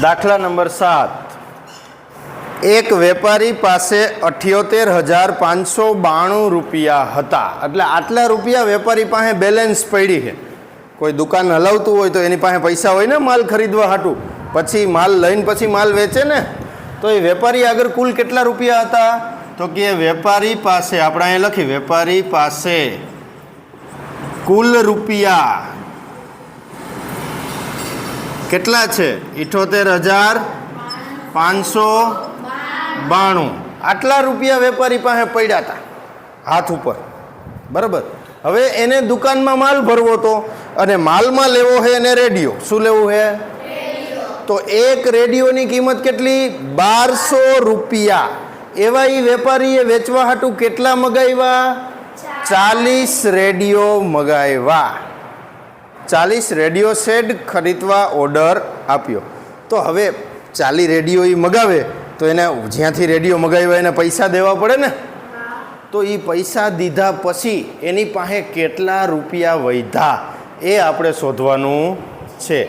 દાખલા નંબર 7. એક વેપારી પાસે 78,592 રૂપિયા હતા. એટલે આટલા રૂપિયા વેપારી પાસે બેલેન્સ પડી છે. કોઈ દુકાન હલાવતું હોય તો એની પાસે પૈસા હોય ને માલ ખરીદવા હાટું, પછી માલ લઈને પછી માલ વેચે ને, તો એ વેપારી આગળ કુલ કેટલા રૂપિયા હતા? તો કે વેપારી પાસે, આપણે અહીંયા લખી, વેપારી પાસે કુલ રૂપિયા કેટલા છે? 78,592. આટલા રૂપિયા વેપારી પાસે પડ્યા હતા હાથ ઉપર, બરાબર. હવે એને દુકાનમાં માલ ભરવો હતો અને માલમાં લેવો છે એને રેડિયો. શું લેવું છે? તો એક રેડિયોની કિંમત કેટલી? 1200 રૂપિયા. એવા એ વેપારીએ વેચવા હાટું કેટલા મગાવ્યા? 40 રેડિયો મગાવ્યા. 40 રેડિયો સેટ ખરીદવા ઓર્ડર આપ્યો. તો હવે 40 રેડિયો એ મગાવે તો એને જ્યાંથી રેડિયો મગાવ્યા એને પૈસા દેવા પડે ને. તો એ પૈસા દીધા પછી એની પાસે કેટલા રૂપિયા વધ્યા એ આપણે શોધવાનું છે.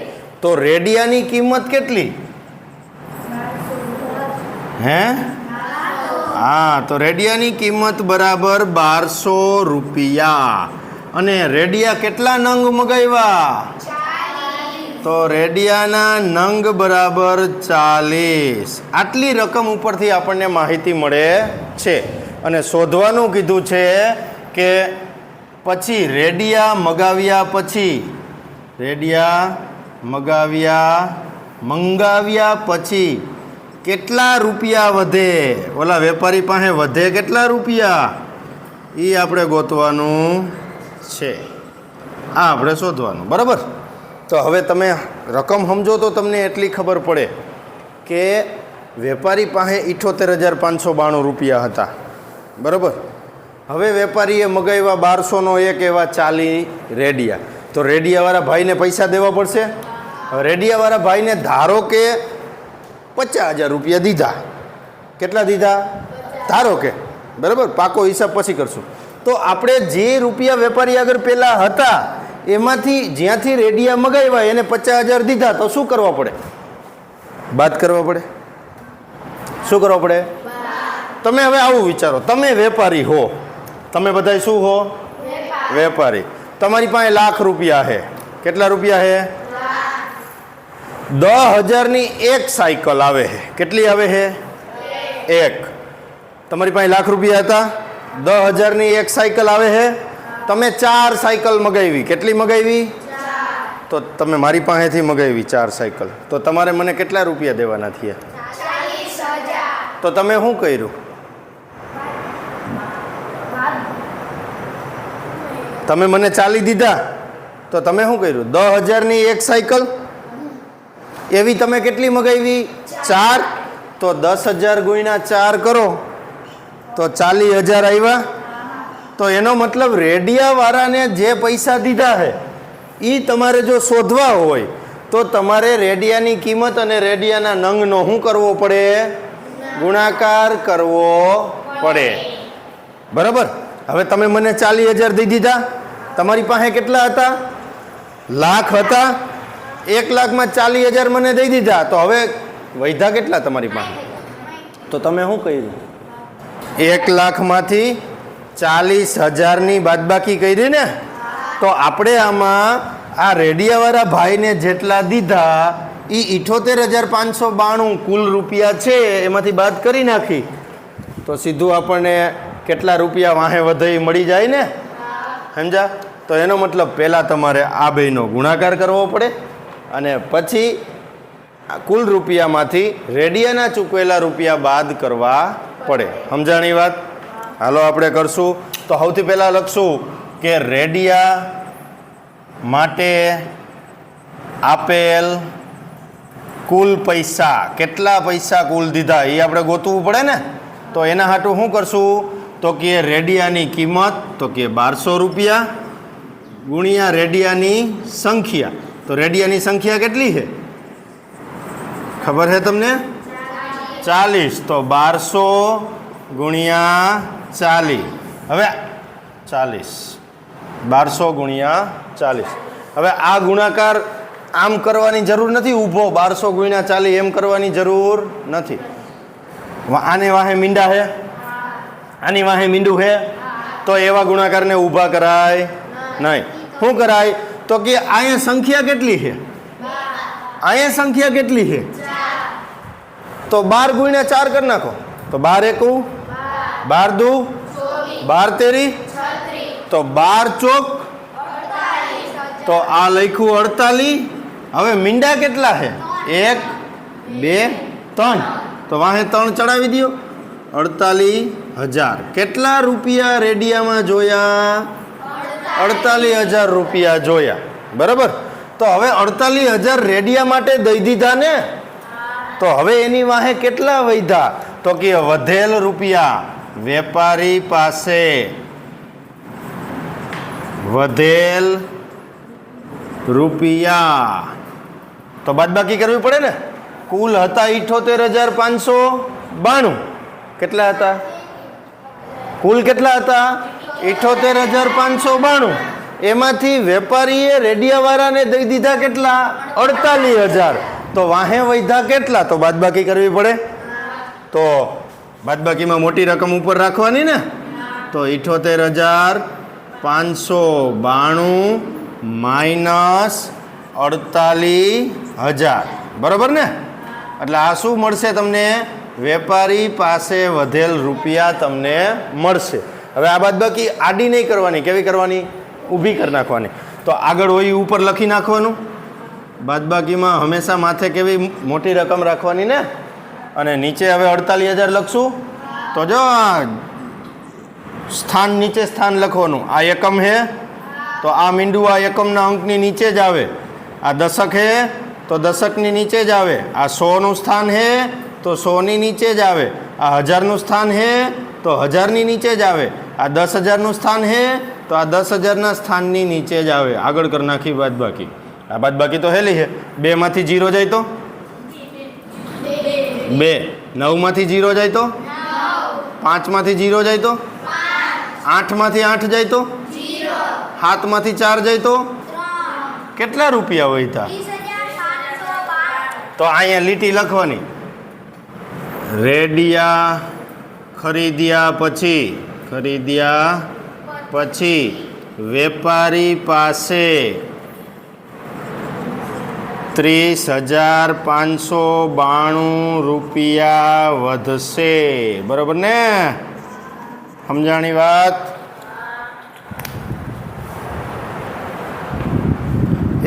તો રેડિયાની કિંમત કેટલી? હે? હા, તો રેડિયાની કિંમત બરાબર 1200 રૂપિયા. અને રેડિયા કેટલા નંગ મગાવ્યા? તો રેડિયાના નંગ બરાબર 40. આટલી રકમ ઉપરથી આપણને માહિતી મળે છે. અને શોધવાનું કીધું છે કે પછી રેડિયા મંગાવ્યા પછી કેટલા રૂપિયા વધે? ઓલા વેપારી પાસે વધે કેટલા રૂપિયા? એ આપણે ગોતવાનું છે. આ આપણે શોધવાનું, બરાબર. તો હવે તમે રકમ સમજો તો તમને એટલી ખબર પડે કે વેપારી પાસે 78,592 રૂપિયા હતા, બરાબર. હવે વેપારીએ મગાવ્યા 1200નો એક એવા 40 રેડિયા. તો રેડિયાવાળા ભાઈને પૈસા દેવા પડશે. હવે રેડિયાવાળા ભાઈને ધારો કે 50,000 રૂપિયા દીધા. કેટલા દીધા? ધારો કે, બરાબર. પાકો હિસાબ પછી કરશું. તો આપણે જે રૂપિયા વેપારી આગળ પહેલાં હતા એમાંથી જ્યાંથી રેડિયા મગાવ્યા એને 50,000 દીધા. તો શું કરવા પડે? બાદ કરવા પડે. શું કરવા પડે? તમે હવે આવું વિચારો, તમે વેપારી હો, તમે બધા શું હો? વેપારી. તમારી પાસે લાખ રૂપિયા છે. કેટલા રૂપિયા છે? 10,000ની એક સાયકલ આવે છે. કેટલી આવે છે? એક. તમારી પાસે લાખ રૂપિયા હતા, 10,000ની એક સાયકલ આવે છે. તમે 4 સાયકલ મગાવી. કેટલી મગાવી? તો તમે મારી પાસેથી મગાવી 4 સાયકલ. તો તમારે મને કેટલા રૂપિયા દેવાના થયા? 40,000. તો તમે શું કર્યું? તમે મને 40 દીધા, તો તમે શું કર્યું? 10,000ની એક સાયકલ એવી તમે કેટલી મગાવી? 4. તો 10,000 ગુણ્યા 4 કરો તો 40,000 આવ્યા. તો એનો મતલબ રેડિયાવાળાને જે પૈસા દીધા છે એ તમારે જો શોધવા હોય તો તમારે રેડિયાની કિંમત અને રેડિયાના નંગનો શું કરવો પડે? ગુણાકાર કરવો પડે, બરાબર. હવે તમે મને 40,000 દઈ દીધા. તમારી પાસે કેટલા હતા? લાખ હતા. 1,00,000માં 40,000 મને દઈ દીધા. તો હવે વધ્યા કેટલા તમારી પાસે? તો તમે શું કર્યું? 1,00,000માંથી 40,000ની બાદબાકી કરી ને. તો આપણે આમાં આ રેડિયાવાળા ભાઈને જેટલા દીધા એ 78,592 કુલ રૂપિયા છે એમાંથી બાદ કરી નાખી તો સીધું આપણને કેટલા રૂપિયા વાહે વધે મળી જાય ને. સમજા? તો એનો મતલબ પહેલાં તમારે આ બેનો ગુણાકાર કરવો પડે અને પછી કુલ રૂપિયામાંથી રેડિયાના ચૂકવેલા રૂપિયા બાદ કરવા પડે. સમજાણી વાત? હાલો આપણે કરશું. તો સૌથી પહેલાં લખશું કે રેડિયા માટે આપેલ કુલ પૈસા, કેટલા પૈસા કુલ દીધા એ આપણે ગોતવું પડે ને. તો એના હાટું શું કરશું? તો કે રેડિયાની કિંમત તો કે 1200 રૂપિયા ગુણ્યા રેડિયાની સંખ્યા. તો રેડિયાની સંખ્યા કેટલી છે ખબર છે તમને? 40. તો 1200 ગુણ્યા 40. હવે 40 1200 ગુણ્યા 40. હવે આ ગુણાકાર આમ કરવાની જરૂર નથી. ઊભો 1200 ગુણ્યા 40 એમ કરવાની જરૂર નથી. આને વાહે મીંડા હે, આની વાહે મીંડું હે, તો એવા ગુણાકારને ઊભા કરાય નહીં. શું કરાય? તો કે અહીંયા સંખ્યા કેટલી છે? અહીંયા સંખ્યા કેટલી છે? તો 12 ગુણ્યા 4 કરી નાખો. તો 12 એકુ, 12 દુ, 12 તેરી, તો 12 ચોક, તો આ લખ્યું 48. હવે મીંડા કેટલા છે? 1 2 3, તો વાહે 3 ચડાવી દો. 48,000. કેટલા રૂપિયા રેડિયામાં જોયા? 48,000 રૂપિયા જોયા. બરાબર. તો હવે 48,000 રેડિયા માટે દઈ દીધા ને, તો હવે એની વાહે કેટલા વધ્યા? તો કે વધેલ રૂપિયા. વેપારી પાસે વધેલ રૂપિયા, તો બાદબાકી કરવી પડે ને. કુલ હતા 78,592. કેટલા હતા? કુલ કેટલા હતા? 78,592. એમાંથી વેપારીએ રેડિયાવાળાને દઈ દીધા કેટલા? 48,000. તો વાહે વૈધા કેટલા? તો બાદબાકી કરવી પડે. તો બાદબાકીમાં મોટી રકમ ઉપર રાખવાની ને. તો 78,592 માઇનસ 48,000. બરાબર ને? એટલે આ શું મળશે તમને? વેપારી પાસે વધેલ રૂપિયા તમને મળશે. હવે આ બાદબાકી આડી નહીં કરવાની. કેવી કરવાની? ઊભી કરી નાખવાની. તો આગળ હોય ઉપર લખી નાખવાનું. બાદબાકીમાં હંમેશા માથે કેવી મોટી રકમ રાખવાની ને, અને નીચે હવે 48,000 લખશું. તો જો સ્થાન નીચે સ્થાન લખવાનું. આ એકમ હે, તો આ મીંડું આ એકમના અંકની નીચે જ આવે. આ દશક હે, તો દશકની નીચે જ આવે. આ 100નું સ્થાન હે, તો 100ની નીચે જ આવે. આ 1000નું સ્થાન હે, તો 1000ની નીચે જ આવે. આ 10,000નું સ્થાન હે, તો આ 10,000ના સ્થાનની નીચે જ આવે. આગળ કરી નાખી બાદબાકી. આ બાદબાકી તો હેલી છે. 2 માંથી 0 જાય તો 2, 9 માંથી 0 જાય તો 5 માંથી 0 જાય તો 8 માંથી 8 જાય તો 7 માંથી 4 જાય તો કેટલા રૂપિયા વધ્યા? તો અહીંયા લીટી લખવાની. રેડિયા ખરીદ્યા પછી વેપારી પાસે 30,592 રૂપિયા વધશે. બરાબર ને? સમજાણી વાત?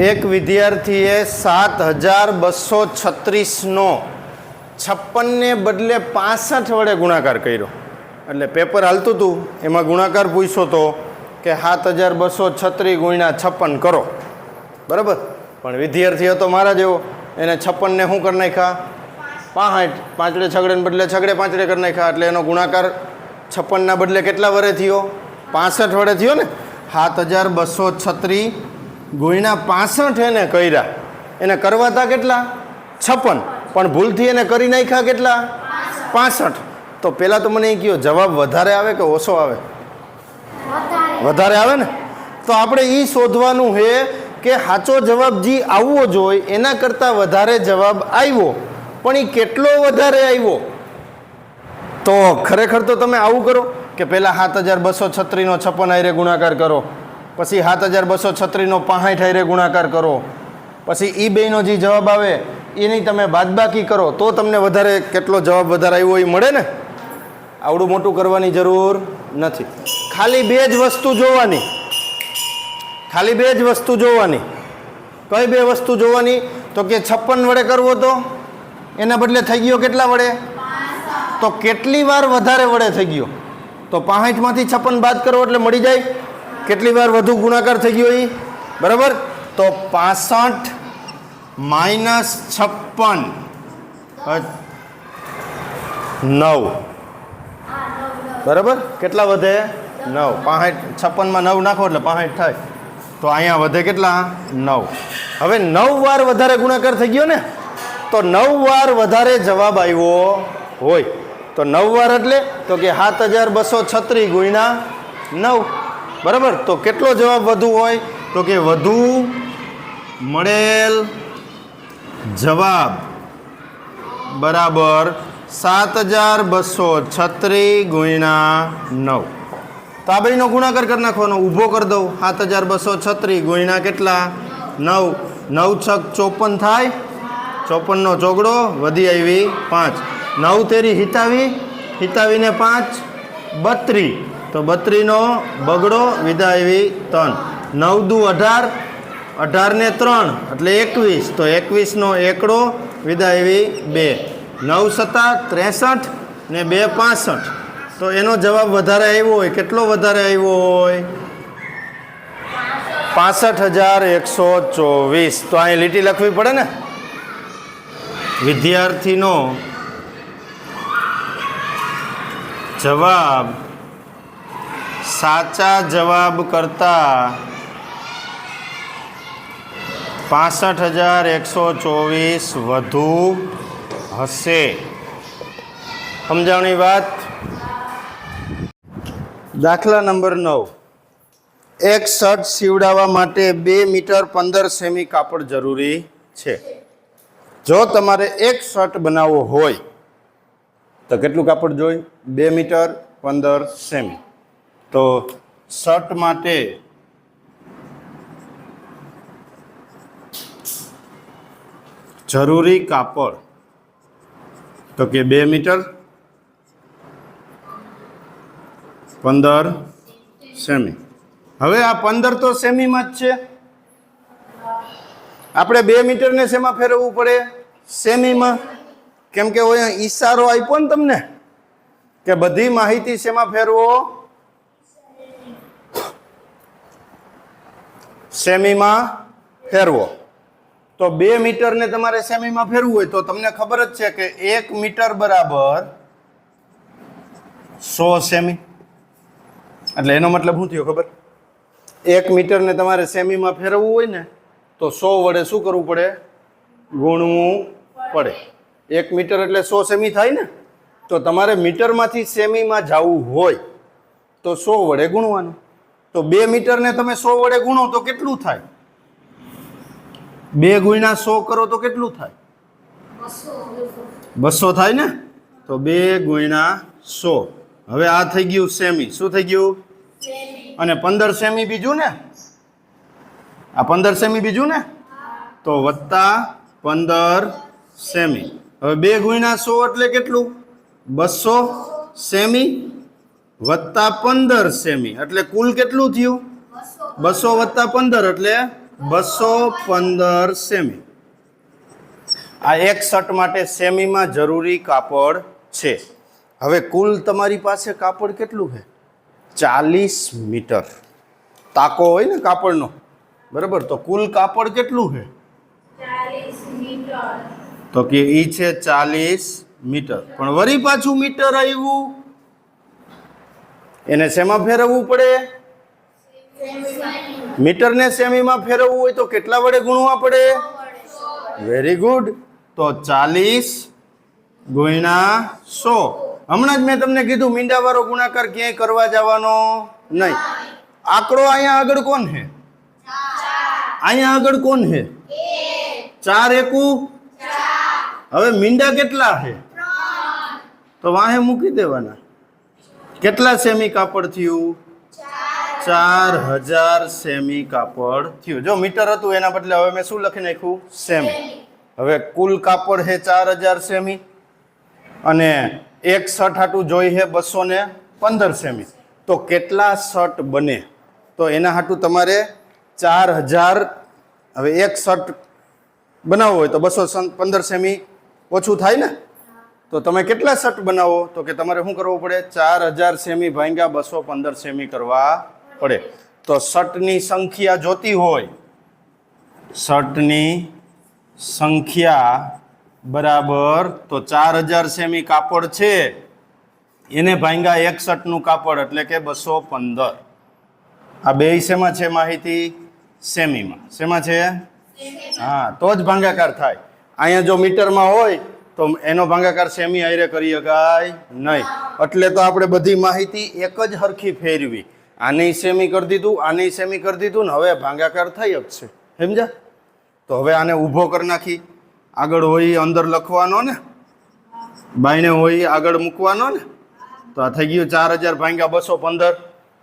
એક વિદ્યાર્થીએ 7,236નો 56 ને બદલે 65 વડે ગુણાકાર કર્યો. એટલે પેપર હાલતું હતું, એમાં ગુણાકાર પૂછ્યો તો કે 7,236 ગુણ્યા 56 કરો. બરાબર? પણ વિદ્યાર્થી હતો મારા જેવો, એને 56 ને શું કરી નાખ્યા? 65. પાંચડે છગડે બદલે છગડે પાંચડે કરી નાખ્યા. એટલે એનો ગુણાકાર 56ના બદલે કેટલા વડે થયો? 65 વડે થયો ને. 7,236 ગુણ્યા 65 એને કર્યા. એને કરવાતા કેટલા? 56. પણ ભૂલથી એને કરી નાખ્યા કેટલા? 65. તો પહેલાં તો મને એ કહ્યું, જવાબ વધારે આવે કે ઓછો આવે? વધારે આવે ને. તો આપણે એ શોધવાનું છે કે સાચો જવાબ જે આવવો જોઈએ એના કરતાં વધારે જવાબ આવ્યો, પણ એ કેટલો વધારે આવ્યો? તો ખરેખર તો તમે આવું કરો કે પહેલાં 7,236નો 56 હારે ગુણાકાર કરો, પછી 7,236નો 65 હારે ગુણાકાર કરો, પછી એ બેનો જે જવાબ આવે એની તમે બાદબાકી કરો, તો તમને વધારે કેટલો જવાબ વધારે આવ્યો એ મળે ને. આવડું મોટું કરવાની જરૂર નથી. ખાલી 2 જ વસ્તુ જોવાની. ખાલી 2 જ વસ્તુ જોવાની. કઈ 2 વસ્તુ જોવાની? તો કે 56 વડે કરવો તો એના બદલે થઈ ગયો કેટલા વડે? તો કેટલી વાર વધારે વડે થઈ ગયો? તો 65માંથી 56 બાદ કરો એટલે મળી જાય કેટલી વાર વધુ ગુણાકાર થઈ ગયો એ. બરાબર? તો 65 માઇનસ 56 9. બરાબર? કેટલા વધે? 9. 56માં 9 નાખો એટલે 65 થાય. તો અહીંયા વધે કેટલા? 9. હવે 9 વાર વધારે ગુણાકાર થઈ ગયો ને, તો 9 વાર વધારે જવાબ આવ્યો હોય તો 9 વાર એટલે તો કે 7,236 ગુણ્યા 9. બરાબર? તો કેટલો જવાબ વધુ હોય? તો કે વધુ મળેલ જવાબ બરાબર 7236 ગુણ્યા 9. તો આ બેનો ગુણાકાર કરી નાખવાનો, ઊભો કરી દઉં. 7236 ગુણ્યા કેટલા? 9. 9 છક 54 થાય. 54 નો ચોગડો વધી આવી 5. 9 તેરી હિતાવીને 5 32. તો 32 નો બગડો વિધા આવી 3. 9 દુ 18, 18 ને 3 એટલે 21. તો 21 નો એકડો વિધા આવી 2. 9 સત્તા 63 ને 2 65. તો એનો જવાબ વધારે આવ્યો હોય. કેટલો વધારે આવ્યો હોય? 65,124. તો અહીં લીટી લખવી પડે ને. વિદ્યાર્થીનો જવાબ સાચા જવાબ કરતા 65,124 વધુ હશે. સમજાવણી વાત. દાખલા નંબર 9. એક શર્ટ સીવડાવવા માટે 2 મીટર 15 સેમી કાપડ જરૂરી છે. જો તમારે એક શર્ટ બનાવવો હોય તો કેટલું કાપડ જોઈએ? 2 મીટર 15 સેમી. તો શર્ટ માટે જરૂરી કાપડ તો કે 2 મીટર 15 સેમી. હવે આ 15 તો સેમીમાં જ છે. આપણે 2 મીટરને શેમાં ફેરવવું પડે? સેમીમાં. કેમ કે અહીંયા ઈશારો આપ્યો ને તમને કે બધી માહિતી શેમાં ફેરવો? સેમીમાં ફેરવો. તો 2 મીટરને તમારે સેમીમાં ફેરવું હોય તો તમને ખબર જ છે કે 1 મીટર બરાબર 100 સેમી. એટલે એનો મતલબ શું થયો ખબર? 1 મીટરને તમારે સેમીમાં ફેરવવું હોય ને તો 100 વડે શું કરવું પડે? ગુણવું પડે. 1 મીટર એટલે 100 સેમી થાય ને. તો તમારે મીટરમાંથી સેમીમાં જવું હોય તો 100 વડે ગુણવાનું. તો 2 મીટરને તમે 100 વડે ગુણો તો કેટલું થાય? 2 ગુણ્યા 100 કરો તો કેટલું થાય? 200 થાય ને. તો 2 ગુણ્યા 100. હવે આ થઈ ગયું સેમી. શું થઈ ગયું? અને 15 સેમી બીજું ને. આ 15 સેમી બીજું ને. તો વત્તા 15 સેમી. હવે 2 ગુણ્યા 100 એટલે કેટલું? 200 સેમી વત્તા 15 સેમી એટલે કુલ કેટલું થયું? 200 વત્તા 15 એટલે 215 સેમી. આ એક શર્ટ માટે સેમીમાં જરૂરી કાપડ છે. હવે કુલ તમારી પાસે કાપડ કેટલું છે? 40 મીટર. તાકો હોય ને કાપડનો, બરાબર. તો કુલ કાપડ કેટલું છે? 40 મીટર. તો કે ઈ છે 40 મીટર. પણ વળી પાછું મીટર આવ્યું, એને શેમાં ફેરવવું પડે? મીટરને સેમીમાં ફેરવવું હોય તો કેટલા વડે ગુણવા પડે? Very good. તો 40 ગુણ્યા 100. હમણાં જ મેં તમને કીધું મીંડાવાળો ગુણાકાર ક્યાંય કરવા જવાનો નહીં. આંકડો અહીંયા આગળ કોણ છે? અહીંયા આગળ કોણ છે? 4 એકુ. હવે મીંડા કેટલા છે? તો વાહે મૂકી દેવાના. કેટલા સેમી કાપડ થયું? 4000 સેમી કાપડ થયું. જો મીટર હતું એના બદલે હવે મેં શું લખી નાખ્યું? સેમી. હવે કુલ કાપડ છે 4000 સેમી અને એક શર્ટ હાટું જોઈ છે 215 સેમી. તો કેટલા શર્ટ બને? તો એના હાટું તમારે 4000. હવે એક શર્ટ બનાવવો હોય તો 215 સેમી ઓછું થાય ને. તો તમે કેટલા શર્ટ બનાવો? તો કે તમારે શું કરવું પડે? 4000 સેમી ભાગ્યા 215 સેમી કરવા પડે. તો શર્ટની સંખ્યા જોતી હોય, શર્ટની સંખ્યા બરાબર તો 4000 સેમી કાપડ છે એને ભાગ્યા એક શર્ટનું કાપડ એટલે કે 215. આ બે શેમાં છે માહિતી? સેમીમાં. શેમાં છે? હા, તો જ ભાગાકાર થાય. અહીંયા જો મીટરમાં હોય તો એનો ભાગાકાર સેમી હારે કરી શકાય નહીં. એટલે તો આપણે બધી માહિતી એક જ હરખી ફેરવી. આને સેમી કરી દીધું, આને સેમી કરી દીધું ને હવે ભાગાકાર થઈ શકશે. સમજ્યા? તો હવે આને ઊભો કરી નાખી. આગળ હોય અંદર લખવાનો ને, બાયણે હોય આગળ મૂકવાનો ને. તો આ થઈ ગયું 4000 ભાગ્યા 215.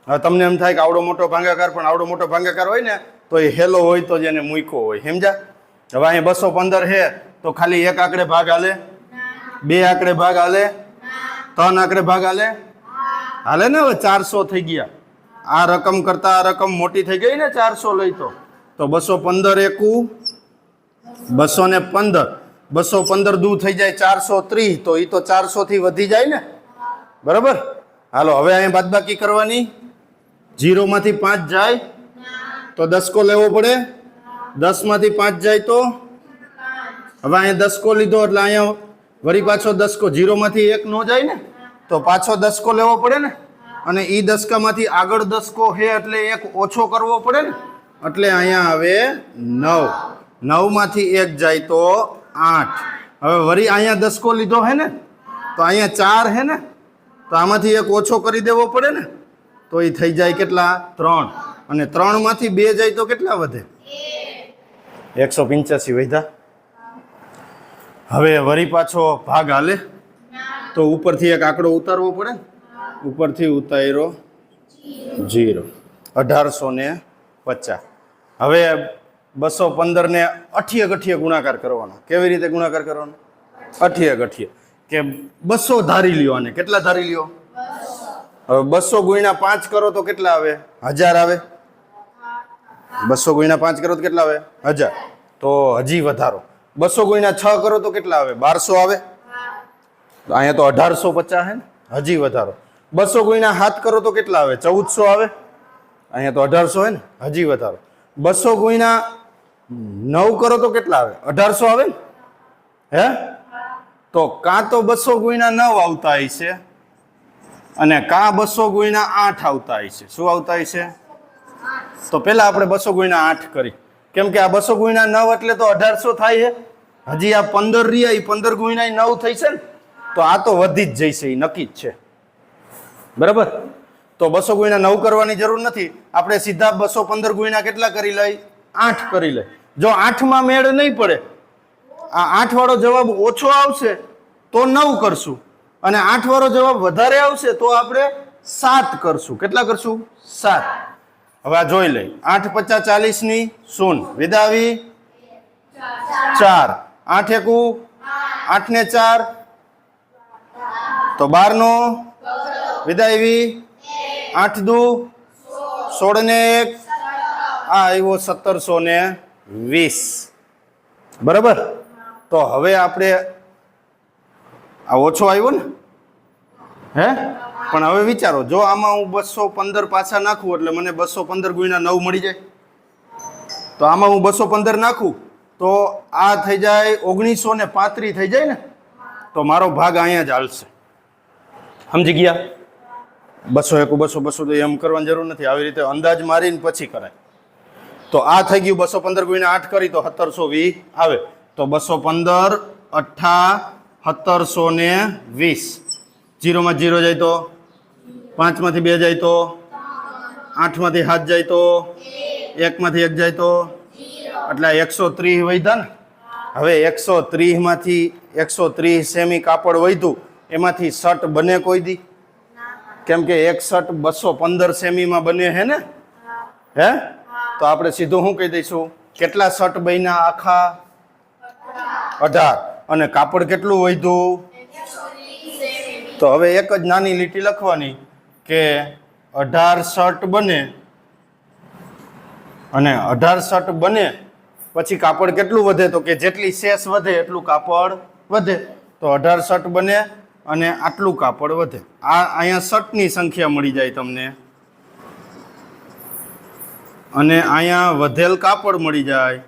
હવે તમને એમ થાય કે આવડો મોટો ભાગાકાર, પણ આવડો મોટો ભાગાકાર હોય ને તો એ હેલો હોય તો જ એને મૂક્યો હોય, સમજ્યા? હવે અહીંયા 215 છે તો ખાલી એક આંકડે ભાગ હાલે, બે આંકડે ભાગ હાલે, ત્રણ આંકડે ભાગ હાલે, હાલે ને? હવે 400 થઈ ગયા. આ રકમ કરતા આ રકમ મોટી થઈ ગઈ ને 400 લઈ તો 215 એકું 215, 215 દૂર થઈ જાય 430, તો એ તો 400 થી વધી જાય ને, બરાબર? હાલો હવે અહીંયા બાદબાકી કરવાની. 0 માંથી 5 જાય તો દસકો લેવો પડે, 10 માંથી 5 જાય તો હવે અહીંયા દસકો લીધો એટલે અહીંયા વળી પાછો દસકો, 0 માંથી 1 નો જાય ને તો પાછો દસકો લેવો પડે ને, અને ઈ દસકામાંથી આગળ દસકો છે એટલે એક ઓછો કરવો પડે ને, એટલે અહીંયા આવે 9. 9 માંથી 1 જાય તો 8. હવે વળી અહીંયા દસકો લીધો હે ને તો અહીંયા 4 હે ને, તો આમાંથી એક ઓછો કરી દેવો પડે ને, તો એ થઈ જાય કેટલા? 3. અને 3 માંથી 2 જાય તો કેટલા વધે? 185 વધ્યા. હવે વળી પાછો ભાગ હાલે તો ઉપરથી એક આંકડો ઉતારવો પડે, ઉપરથી ઉતાર્યો 0, 1850. હવે 215 ને અઠીએ ગઠીએ ગુણાકાર કરવાનો. કેવી રીતે ગુણાકાર કરવાનો? અઠીએ ગઠીએ, કે 200 ધારી લ્યો, અને કેટલા ધારી લ્યો? હવે 200 ગુણ્યા 5 કરો તો કેટલા આવે? 1000 આવે. 200 ગુણ્યા 5 કરો તો કેટલા આવે? 1000. તો હજી વધારો. 200 ગુણ્યા 6 કરો તો કેટલા આવે? 1200 આવે. અહીંયા તો 1850 હે ને, હજી વધારો. 200 ગુણ્યા 7 કરો તો કેટલા આવે? 1400 આવે. અહીંયા તો 1800 હે ને, હજી વધારો. 200 ગુણ્યા 9 કરો તો કેટલા આવે? 1800 આવે ને, હે? તો કાં તો 200 ગુણ્યા 9 આવતા હશે, અને કાં 200 ગુણ્યા 8 આવતા હશે. શું આવતા હશે? તો પેલા આપણે 200 ગુણ્યા 8 કરી, કેમ કે આ 200 ગુણ્યા 9 એટલે તો 1800 થાય છે. હજી આ 15 રહ્યા, એ 15 ગુણ્યા 9 થઈ છે ને, તો આ તો વધી જ જશે, એ નક્કી જ છે, બરાબર? તો 200 ગુણ્યા 9 કરવાની જરૂર નથી, આપણે સીધા 215 ગુણ્યા કેટલા કરી લઈ? 8 કરી લઈ. જો 8 માં મેળ નહીં પડે, આ 8 વાળો જવાબ ઓછો આવશે તો 9 કરશું, અને 8 વાળો જવાબ વધારે આવશે તો આપણે 7 કરશું. કેટલા કરશું? 7. હવે આ જોઈ લઈ. 8 50 40 ની શૂન વિદાવી 4, 8 એકુ 8 ને 4 તો 12 નો વિદાવી 8 દુ 16 ને 1 આ આવ્યો 1720, બરાબર? તો હવે આપણે આ ઓછો આવ્યો ને, હે? પણ હવે વિચારો, જો આમાં હું 215 પાછા નાખું એટલે મને 215 ગુણ્યા 9 મળી જાય, તો આમાં હું 215 નાખું તો આ થઈ જાય 1935 થઈ જાય ને, તો મારો ભાગ અહીંયા જ હાલશે. સમજી ગયા? 200 એકુ 200 200 તો એમ કરવાની જરૂર નથી, આવી રીતે અંદાજ મારીને પછી કરાય. તો આ થઈ ગયું 215 ગુણ્યા 8 કરી તો 1720 આવે. તો 215 8 1720. 0 માં 0 જાય તો 5 માંથી 2 જાય તો 8 માંથી 7 જાય તો 1 માંથી 1 જાય તો એટલે 130 વધ્યા ને. હવે 130 માંથી 130 સેમી કાપડ વધ્યું, એમાંથી શર્ટ બને કોઈ દી? કેમ કે એક શર્ટ 215 સેમીમાં બને હે ને, હે? તો આપણે સીધું શું કહી દઈશું? કેટલા શર્ટ બન્યા આખા? 18. અને કાપડ કેટલું વધ્યું? તો હવે એક જ નાની લીટી લખવાની કે 18 શર્ટ બને, અને 18 શર્ટ બને પછી કાપડ કેટલું વધે? તો કે જેટલી શેષ વધે એટલું કાપડ વધે. તો 18 શર્ટ બને અને આટલું કાપડ વધે. આ અહીંયા શર્ટની સંખ્યા મળી જાય તમને, અને અહીંયા વધેલ કાપડ મળી જાય,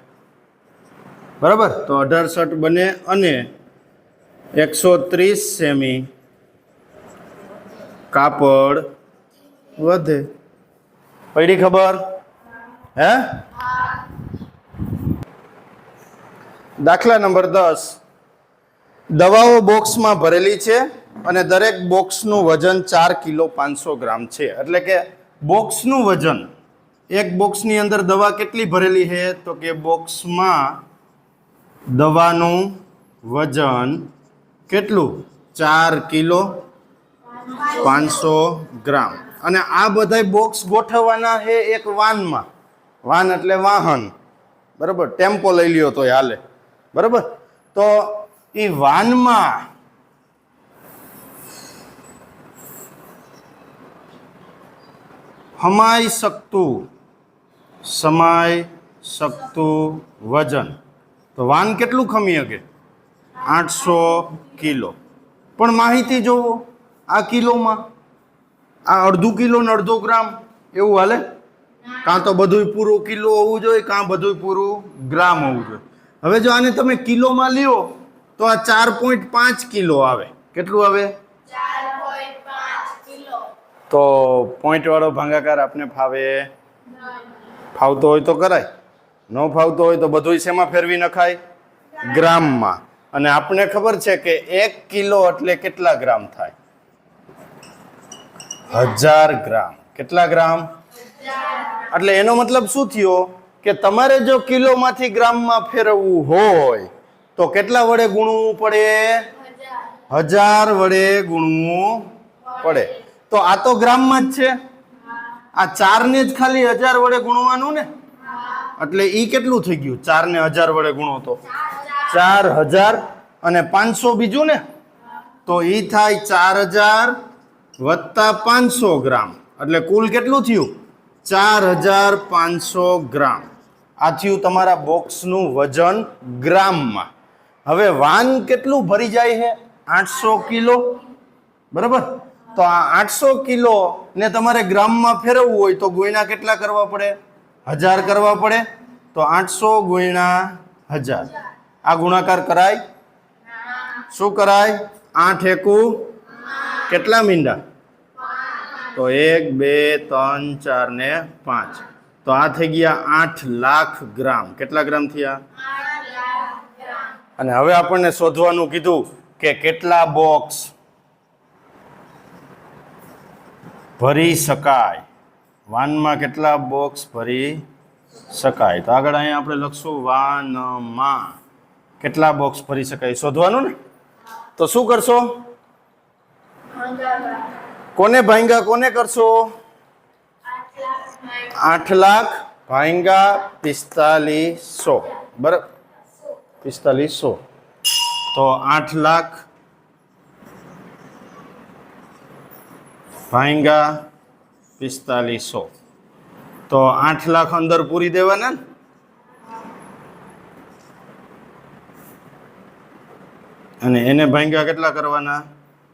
બરાબર? તો 18 શર્ટ બને અને 130 સેમી કાપડ વધે. પડી ખબર? હે? દાખલા નંબર 10. દવાઓ બોક્સમાં ભરેલી છે અને દરેક બોક્સનું વજન 4 કિલો 500 ગ્રામ છે. એટલે કે બોક્સનું વજન, એક બોક્સની અંદર દવા કેટલી ભરેલી છે? તો કે બોક્સમાં દવાનું વજન કેટલું? 4 કિલો 500 ગ્રામ. અને આ બધા બોક્સ ગોઠવવાના છે એક વાનમાં. વાન એટલે વાહન, બરાબર? ટેમ્પો લઈ લ્યો તો હાલે, બરાબર? તો એ વાનમાં સમાઈ શકતું વજન. તો વાન કેટલું ખમી શકે? 800 કિલો. પણ માહિતી જોવો, આ કિલોમાં આ અડધું કિલો ને અડધો ગ્રામ એવું હાલે? કાં તો બધું પૂરું કિલો હોવું જોઈએ, કાં બધું પૂરું ગ્રામ હોવું જોઈએ. હવે જો આને તમે કિલોમાં લ્યો તો આ 4.5 કિલો આવે. કેટલું આવે? 4.5 કિલો. તો પોઈન્ટ વાળો ભાગાકાર આપને ફાવે? ફાવતો હોય તો કરાય, ન ફાવતો હોય તો બધું શેમાં ફેરવી નખાય? ગ્રામમાં. અને આપણે ખબર છે કે 1 કિલો એટલે કેટલા ગ્રામ થાય? 1000 ગ્રામ. કેટલા ગ્રામ? એટલે એનો મતલબ શું થયો કે તમારે જો કિલોમાંથી ગ્રામમાં ફેરવવું હોય તો કેટલા વડે ગુણવું પડે? 1000 વડે ગુણવું પડે. તો આ તો ગ્રામમાં જ છે, આ 4 ને જ ખાલી 1000 વડે ગુણવાનું ને, એટલે ઈ કેટલું થઈ ગયું? 4 ને 1000 વડે ગુણો તો 4000 અને 500 બીજું ને, તો ઈ થાય 4000 વત્તા 500 ગ્રામ. એટલે કુલ કેટલું થયું? 4500 ગ્રામ. આ થયું તમારા બોક્સનું વજન ગ્રામમાં. હવે વાન કેટલું ભરી જાય છે? 800 કિલો, બરાબર? તો આ 800 કિલો ને તમારે ગ્રામમાં ફેરવવું હોય તો ગુણ્યા કેટલા કરવા પડે? 1000 કરવા પડે. તો 800 ગુણ્યા 1000. આ ગુણાકાર કરાય? શું કરાય? 8 એકુ કેટલા મીંડા? તો 1 2 3 4 ને 5. તો આ થઈ ગયા 8 લાખ ગ્રામ. કેટલા ગ્રામ થયા? 8 લાખ ગ્રામ. અને હવે આપણને શોધવાનું કીધું કે કેટલા બોક્સ ભરી શકાય, વાનમાં કેટલા બોક્સ ભરી શકાય. તો આગળ અહીંયા આપણે લખશું વાનમાં કેટલા બોક્સ ભરી શકાય શોધવાનું ને. તો શું કરશો? કોને ભાંગા કોને કરશો? 8 લાખ ભાંગા 4500, બરાબર? 4500. તો 8 લાખ ભાંગા 4500. તો 8 લાખ અંદર પૂરી દેવાના ને, અને એને ભાંગા કેટલા કરવાના?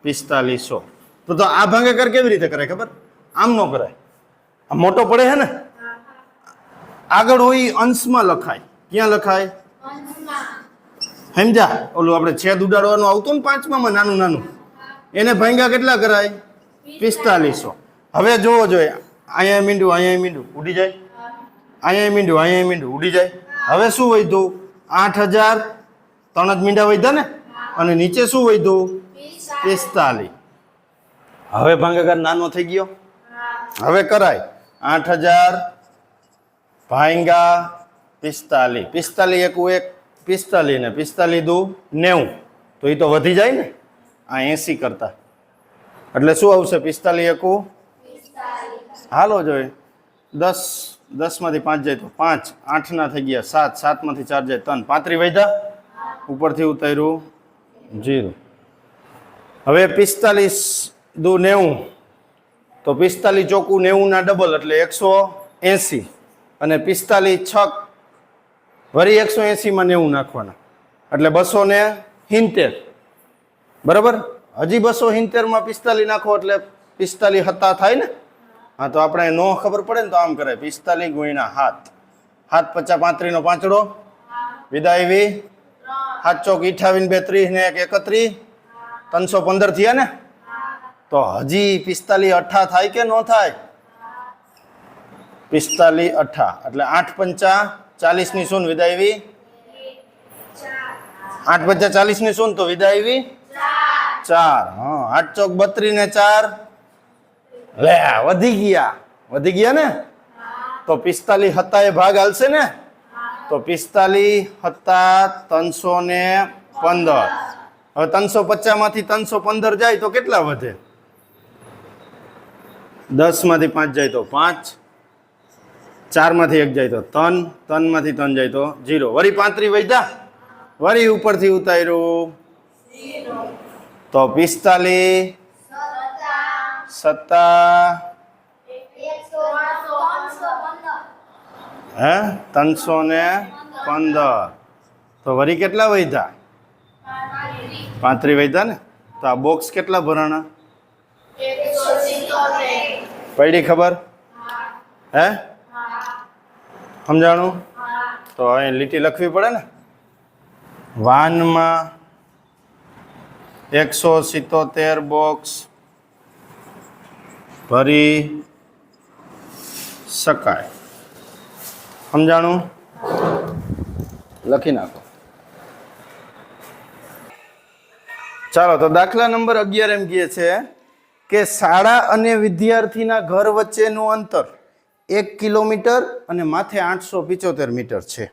4500. તો આ ભાગાકાર કેવી રીતે કરાય ખબર? આમ ન કરાય, આ મોટો પડે છે ને, આગળ હોય અંશમાં લખાય. ક્યાં લખાય? સમજા? ઓલું આપણે છેદ ઉડાડવાનું આવતું ને 5માં નાનું નાનું, એને ભાંગા કેટલા કરાય? 4500. હવે જોવો જોઈએ, અહીંયા મીંડું અહીંયા મીંડું ઉડી જાય, અહીંયા મીંડું અહીંયા મીંડું ઉડી જાય. હવે શું વધ્યું? 8000. 3 જ મીંડા વધ્યા ને, અને નીચે શું વધ્યું? 45. હવે ભાગાકાર નાનો થઈ ગયો. હવે કરાય 8000 ભાંગા 45. 45 એકુ 1 45 ને 45 દુ 90. તો એ તો વધી જાય ને આ 80 કરતા. એટલે શું આવશે? 45 એકુ હાલો જોઈએ 10, 10 માંથી 5 જાય તો 5, 8 ના થઈ ગયા 7, 7 માંથી 4 જાય 3, 35 વધ્યા, ઉપરથી ઉતાર્યું 0. હવે 45 દુ 90. તો 45 ચોખ્ખું 90 ના ડબલ એટલે 180. અને 45 છક વળી 180 માં 90 નાખવાના એટલે 270. બરાબર? હજી 270 માં 45 નાખો એટલે 45 હતા થાય ને. હા, તો આપણે નો ખબર પડે ને તો આમ કરાય 45 ગુણ્યા 7. 7 50 35 નો પાંચડો વિદાયવી 7 ચોક 28 2 30 ને 1 31 315 થયા ને. તો હજી 45 અઠ્ઠા થાય કે નો થાય? 45 અઠ્ઠા એટલે 8 પંચા 40 ની શૂન્ય વિદાયવી 8 પંચા 40 ની શૂન્ય તો વિદાયવી 4. હા, 8 ચોક 32 ને 4 લે વધી ગયા ને. તો 45 હતા એ ભાગ હાલશે ને. તો 45 હતા 315. હવે 350 માંથી 315 જાય તો કેટલા વધે? 10 માંથી 5 જાય તો 5, 4 માંથી 1 જાય તો 3, 3 માંથી 3 જાય તો 0. વળી 35 વધ્યા, વળી ઉપરથી ઉતાર્યું તો 45 સત્તા 315. તો વળી કેટલા વધ્યા? 35 વધ્યા ને. તો આ બોક્સ કેટલા ભરાણા? પડી ખબર? હે, સમજાણું? તો અહીં લીટી લખવી પડે ને. વાનમાં 177 બોક્સ ભરી શકાય. સમજાણું? લખી નાખો. ચાલો, તો દાખલા નંબર 11 એમ કહે છે કે શાળા અને વિદ્યાર્થીના ઘર વચ્ચેનું અંતર 1 કિલોમીટર અને માથે 875 મીટર છે.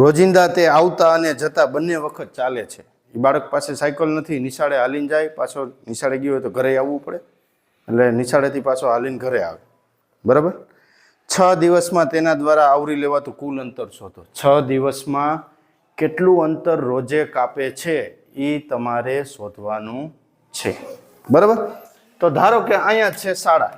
રોજિંદા તે આવતા અને જતા બંને વખત ચાલે છે. એ બાળક પાસે સાયકલ નથી, નિશાળે હાલીને જાય, પાછો નિશાળે ગયો હોય તો ઘરે આવવું પડે, એટલે નિશાળેથી પાછો હાલીને ઘરે આવે. બરાબર? 6 દિવસમાં તેના દ્વારા આવરી લેવાતું કુલ અંતર શોધો. 6 દિવસમાં કેટલું અંતર રોજે કાપે છે એ તમારે શોધવાનું છે. બરાબર? તો ધારો કે અહીંયા છે શાળા,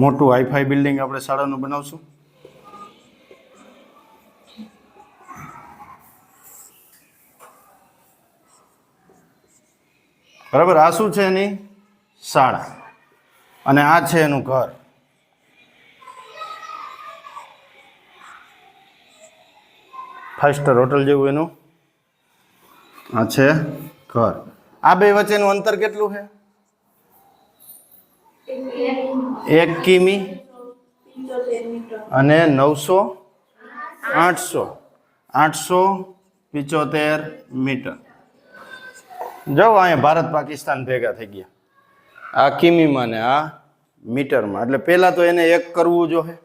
મોટું હાઈફાઈ બિલ્ડિંગ આપણે શાળાનું બનાવશું. બરાબર? આ શું છે? એની શાળા. અને આ છે એનું ઘર. ફાઈવ સ્ટાર હોટલ જેવું એનું આ છે ઘર. આ બે વચ્ચેનું અંતર કેટલું છે? 1 કિમી અને 875 મીટર. જો અહીંયા ભારત પાકિસ્તાન ભેગા થઈ ગયા, આ કિમીમાં ને આ મીટરમાં. એટલે પહેલા તો એને 1 કરવું જોઈએ.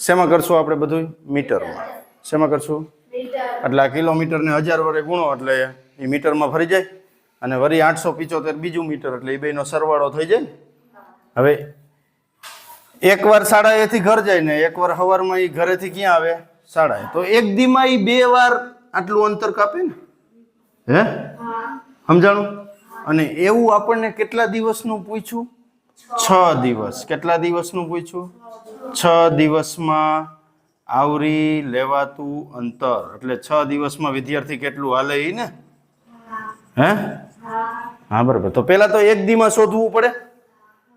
શેમાં કરશું આપણે? બધું મીટરમાં. શેમાં કરશું? એટલે આ કિલોમીટરને 1000 વડે ગુણો એટલે એ મીટરમાં ફરી જાય, અને વળી 875 બીજું મીટર, એટલે એ બેનો સરવાળો થઈ જાય ને. હવે એકવાર શાળાએથી ઘર જાય ને એકવાર સવારમાં એ ઘરેથી ક્યાં આવે? શાળાએ. તો એક દીમાં એ 2 વાર આટલું અંતર કાપે ને. હે, સમજાણું? અને એવું આપણને કેટલા દિવસનું પૂછ્યું? 6 દિવસ. કેટલા દિવસનું પૂછ્યું? 6 દિવસમાં આવરી લેવાતું અંતર. એટલે 6 દિવસમાં વિદ્યાર્થી કેટલું હાલે એ ને. હે, હા, બરાબર. તો પેલા તો એક દીમાં શોધવું પડે.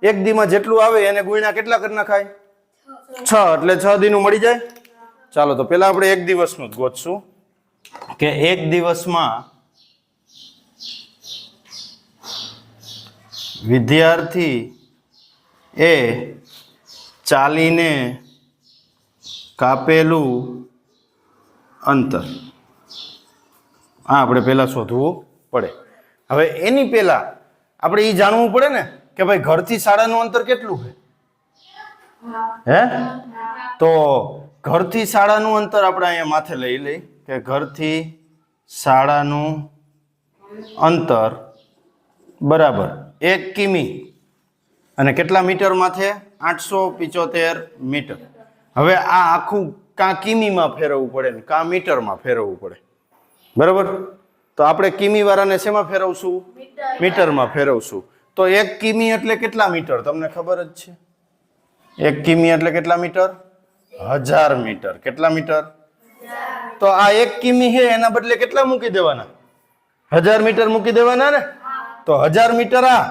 એક દીમાં જેટલું આવે એને ગુણ્યા કેટલા કરી નાખાય? 6. એટલે 6 દીનું મળી જાય. ચાલો, તો પેલા આપણે એક દિવસનું જ ગોતશું કે એક દિવસમાં વિદ્યાર્થી એ ચાલીને કાપેલું અંતર. આ આપણે પહેલા શોધવું પડે. હવે એની પહેલા આપણે એ જાણવું પડે ને કે ભાઈ ઘરથી શાળાનું અંતર કેટલું છે? હે, તો ઘરથી શાળાનું અંતર આપણે અહીંયા માથે લઈ લઈ કે ઘરથી શાળાનું અંતર બરાબર 1 કિમી અને કેટલા મીટર માથે? 875 મીટર. હવે આ આખું કાં કિમીમાં ફેરવવું પડે ને કાં મીટરમાં ફેરવવું પડે. બરાબર? તો આપણે કિમી વાળાને શેમાં ફેરવશું? મીટરમાં ફેરવશું. તો 1 કિમી એટલે કેટલા મીટર? તમને ખબર જ છે. 1 કિમી એટલે કેટલા મીટર? 1000 મીટર. કેટલા મીટર? તો આ 1 કિમી છે એના બદલે કેટલા મૂકી દેવાના? 1000 મીટર મૂકી દેવાના ને. તો 1000 મીટર આ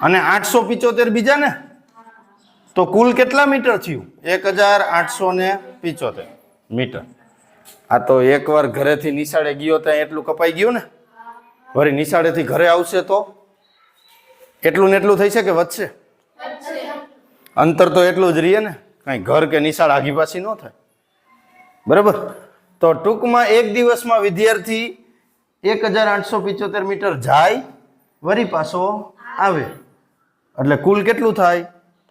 અને 875 બીજા ને. તો કુલ કેટલા મીટર થયું? 1875 મીટર. આ તો એકવાર ઘરેથી નિશાળે ગયો ત્યાં એટલું કપાઈ ગયું ને. વળી નિશાળેથી ઘરે આવશે તો એટલું ને એટલું થઈ છે કે વધશે? અંતર તો એટલું જ રહીએ ને. કાંઈ ઘર કે નિશાળ આઘી પાછી ન થાય. બરાબર? તો ટૂંકમાં એક દિવસમાં વિદ્યાર્થી 1875 મીટર જાય, વળી પાછો આવે. એટલે કુલ કેટલું થાય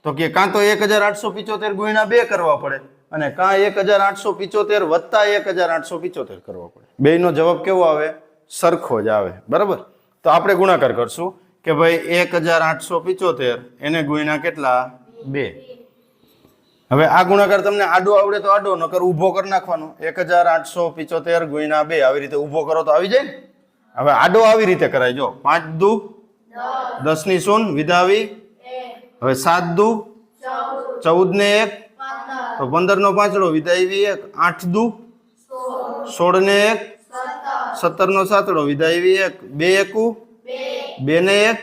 તો કે કાં તો 1875 ગુણ્યા 2 કરવા પડે અને કાં 1875 વત્તા 1875 કરવા પડે. બેયનો જવાબ કેવો આવે? સરખો જ આવે. બરાબર. તો આપણે ગુણાકાર કરશું કે ભાઈ 1875 એને ગુણ્યા કેટલા? 2. હવે આ ગુણાકાર તમને આડો આવડે તો આડો, નકર ઊભો કરી નાખવાનો. 1875 ગુણ્યા 2 આવી રીતે ઊભો કરો તો આવી જાય ને. હવે આડો આવી રીતે કરાય. જો 5 દુ 10 ની શૂન વિધાવી. હવે 7 દુ 14 ને 1 તો 15 નો પાંચડો વિધાવી 1. 8 દુ 16 ને 1 17 નો સાતડો વિધાવી 1. 2 એકુ 2 ને 1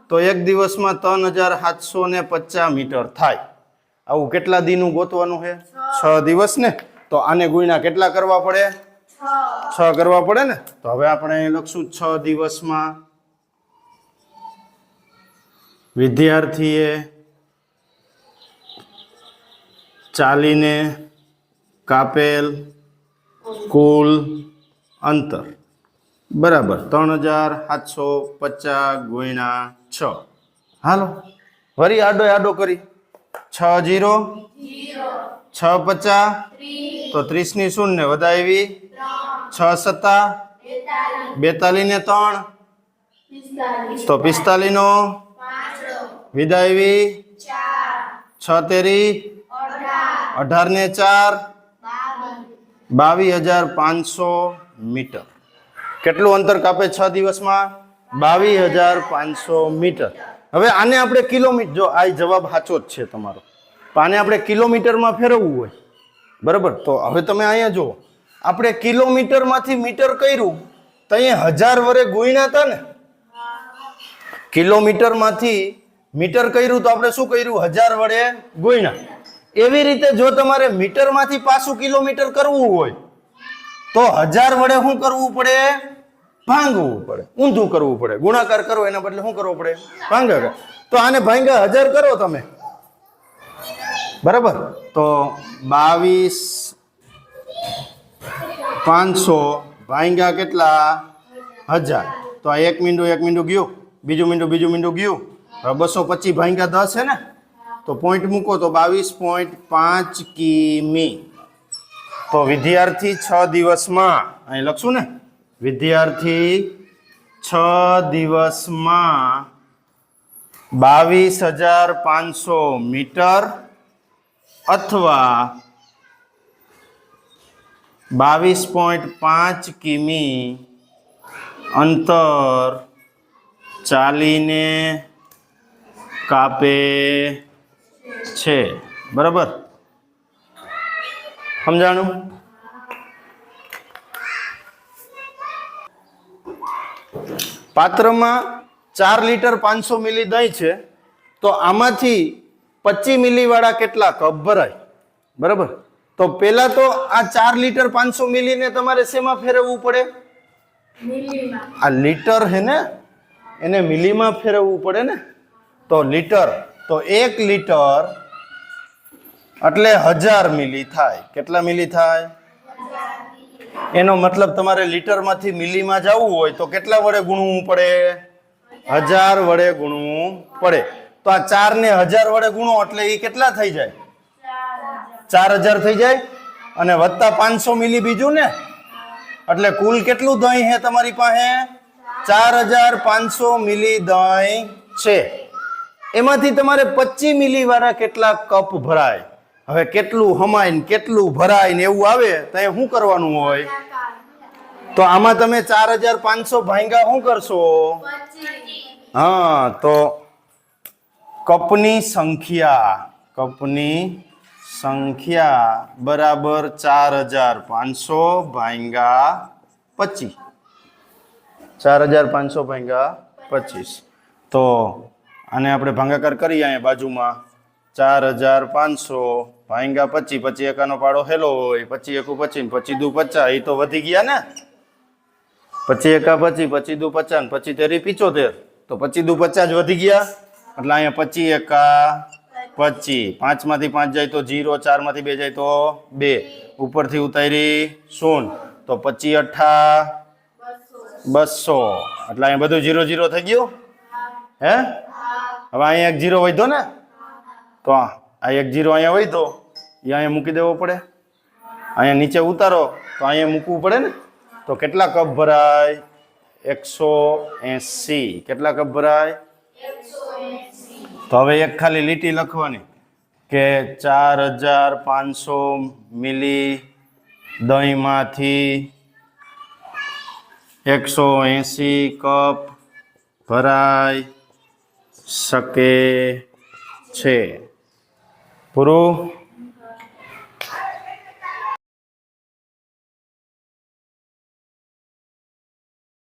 તો એક દિવસમાં 3750 મીટર થાય. આવું કેટલા દીનું ગોતવાનું છે? 6 દિવસ ને. તો આને ગુણ્યા કેટલા કરવા પડે? 6 કરવા પડે ને. તો હવે આપણે લખશું 6 દિવસમાં વિદ્યાર્થીએ ચાલીને કાપેલ કુલ અંતર બરાબર 3750 ગુણ્યા 6. હાલો વળી આડો આડો કરી. 6 0 6 50 તો 30 ની શૂન્ય ને વધાવી 6 7 42 ને 3 તો 45 નો વિદાયવી 6 તેરી 18 ને 4 22,500 મીટર. કેટલું અંતર કાપે 6 દિવસમાં? 22,500 મીટર. હવે આને આપણે કિલોમીટર, જો આ જવાબ સાચો જ છે તમારો, તો આને આપણે કિલોમીટરમાં ફેરવવું હોય બરાબર. તો હવે તમે અહીંયા જુઓ, આપણે કિલોમીટરમાંથી મીટર કર્યું તો અહીંયા 1000 વડે ગુણ્યા હતા ને. કિલોમીટરમાંથી મીટર કર્યું તો આપણે શું કર્યું? 1000 વડે ગુણ્યા. એવી રીતે જો તમારે મીટરમાંથી પાછું કિલોમીટર કરવું હોય તો 1000 વડે શું કરવું પડે? ભાંગવું પડે, ઊંધું કરવું પડે. ગુણાકાર કરો એના બદલે શું કરવું પડે? ભાંગાકાર. તો આને ભાંગા 1000 કરો તમે બરાબર. તો 22,500 ભાંગા કેટલા? 1000. તો આ એક મીંડું ગયું, બીજું મીંડું ગયું. હવે 225 ભાંગા 10 છે ને, તો પોઈન્ટ મૂકો તો 22.5 કિમી. તો વિદ્યાર્થી 6 દિવસમાં, અહીં લખશું ને, વિદ્યાર્થી 6 દિવસમાં 22,500 મીટર અથવા 22.5 કિમી અંતર ચાલીને કાપે છે. બરાબર, સમજાણું? પાત્રમાં 4 લીટર 500 મિલી દહીં છે, તો આમાંથી 25 મિલી વાળા કેટલા કપ ભરાય? બરાબર. તો પેલા તો આ 4 લીટર 500 મિલી ને તમારે શેમાં ફેરવવું પડે? આ લીટર હે ને, એને મિલીમાં ફેરવવું પડે ને. તો લીટર, તો 1 લીટર એટલે 1000 મિલી થાય. કેટલા મિલી થાય? એનો મતલબ તમારે લીટરમાંથી મિલીમાં જવું હોય તો કેટલા વડે ગુણવું પડે? 1000 વડે ગુણવું પડે. તો આ 4 ને 1000 વડે ગુણો એટલે એ કેટલા થઈ જાય? 4000 થઈ જાય. અને વત્તા 500 મિલી બીજું ને, એટલે કુલ કેટલું દહીં છે તમારી પાસે? 4500 મિલી દહીં છે. એમાંથી તમારે 25 મિલી વાળા કેટલા કપ ભરાય? હવે કેટલું હમાય ને કેટલું ભરાય ને એવું આવે તો એ શું કરવાનું હોય? તો આમાં તમે 4500 ભાંગા શું કરશો? હા, તો કપની સંખ્યા બરાબર 4500 ભાંગા 25. 4500 ભાંગા 25. તો આને આપણે ભાંગાકાર કરીએ અહીંયા બાજુમાં. 4500 ભાંગા 25. 25 એકાનો પાડો હેલો હોય, 25 એકુ 25, 25 દુ 50. એ તો વધી ગયા ને. 25 એકા 25, 25 દુ 50, 25 તેરી 75. તો 25 દુ 50 વધી ગયા. એટલે અહીંયા 25 એકા 25. 5 માંથી 5 જાય તો 0, 4 માંથી 2 જાય તો 2, ઉપરથી ઉતારી 0. તો 25 અઠ્ઠા 200. એટલે અહીંયા બધું 0 0 થઈ ગયું. હે હવે અહીંયા એક 0 વધ્યો ને તો આ એક 0 અહીંયા વધ્યો એ અહીંયા મૂકી દેવો પડે અહીંયા નીચે ઉતારો તો અહીંયા મૂકવું પડે ને તો કેટલા કપ ભરાય 180 કેટલા કપ ભરાય તો હવે એક ખાલી લીટી લખવાની કે 4500 મિલી દહીંમાંથી 180 કપ ભરાઈ શકે છે પૂરું